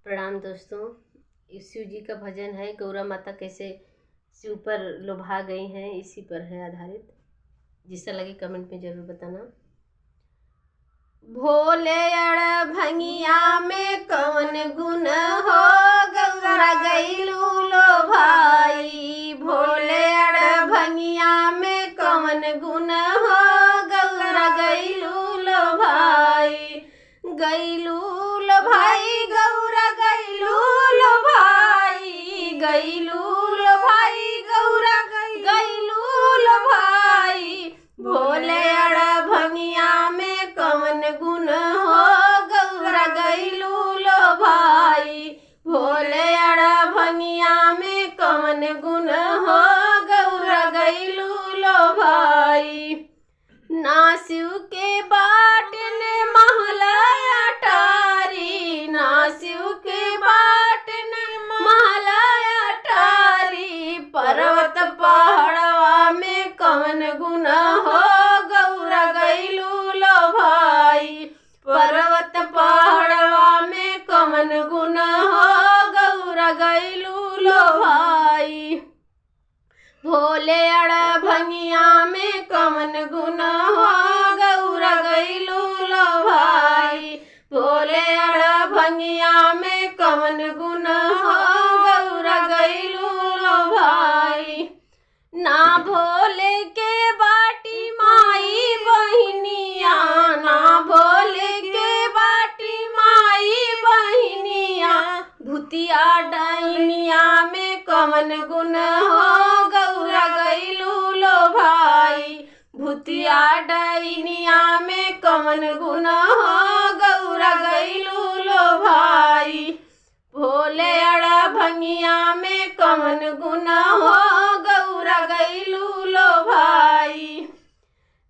प्रणाम दोस्तों। शिव जी का भजन है गौरा माता कैसे शिव पर लोभा गई हैं, इसी पर है आधारित। जिससे लगे कमेंट में जरूर बताना। भोले अड़ भंगिया में कौन गुण हो, गौरा गईलू लो भाई। भोले अड़ भंगिया में कौन गुण हो, गौरा गईलू लो भाई। गईलू लो भाई गौरा गईलू लो भाई। गईलू लो भाई गौरा गईलू लो भाई। भोले अड़ भंगिया में कौन गुण हो, गौरा गईलू लो भाई। भोले अड़ भंगिया में कौन गुण हो, गौरा गईलू लो भाई। ना शिव के बाटन महला अटारी, ना शिव के बाटन महला अटारी। पर्वत पहाड़वा में कौन गुण हो, गौरा गईलू लो भाई। पर्वत पहाड़वा में कौन गुण हो, गौरा गईलू लो भाई। भोले अड़ भंगिया में कौन गुण हो, गौरा गईलू लो भाई। भोले अड़ भंगिया में कौन गुण हो, गौरा गईलू लो भाई। ना भोले के बाटी माई बहिनिया, ना भोले के बाटी माई बहिनिया। भूतिया डैनिया में कौन गुण हो, गौरा गईलू लो भाई। भूतिया डैनिया में कौन गुण हो, गौरा गईलू लो भाई। भोले अड़ भंगिया में कौन गुण हो, गौरा गईलू लो भाई।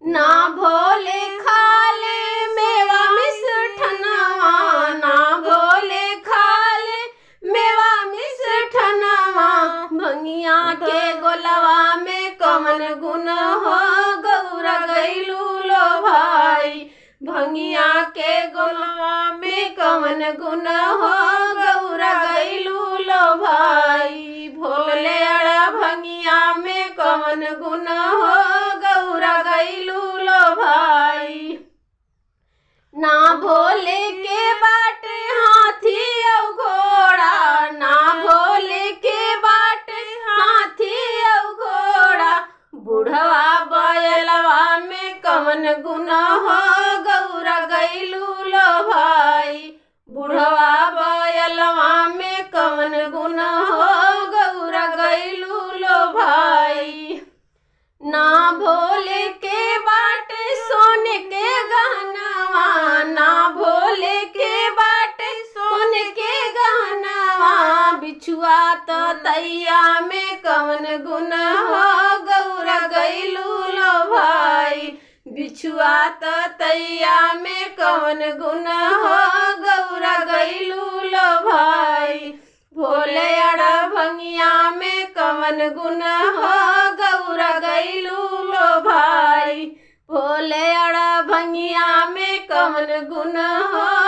ना भोले खाले मेवा मिष्ठनवा, ना भोले खाले मेवा मिष्ठनवा। भंगिया के गोलवा में कौन गुण हो, गौरा गईलू लो भाई। भंगिया के गोलवा में कौन गुण हो, गौरा गईलू लो भाई। भोले अड़ भंगिया में कौन गुण हो, गौरा गईलू लो भाई। ना भोले के बाटे हाथी औ घोड़ा, ना भोले के बाटे हाथी औ घोड़ा। बुढ़वा बैलवा में कौन गुण हो, गौरा गईलू लो भाई। बुढ़वा बैलवा में कौन गुण हो, गौरा गईलू लो भाई। ना भोले के बाटे सोने के गहनवा, ना भोले के बाटे सोने के गहनवा। बिछुआ तो तैया में कौन गुण हो, गौरा गईलू लो भाई। बिछुआ तो तैया में कौन गुण हो, गौरा गईलू लो भाई। भोले अड़ भंगिया में कौन गुण हो, गौरा गईलू लो भाई। भोले अड़ भंगिया में कौन गुण हो,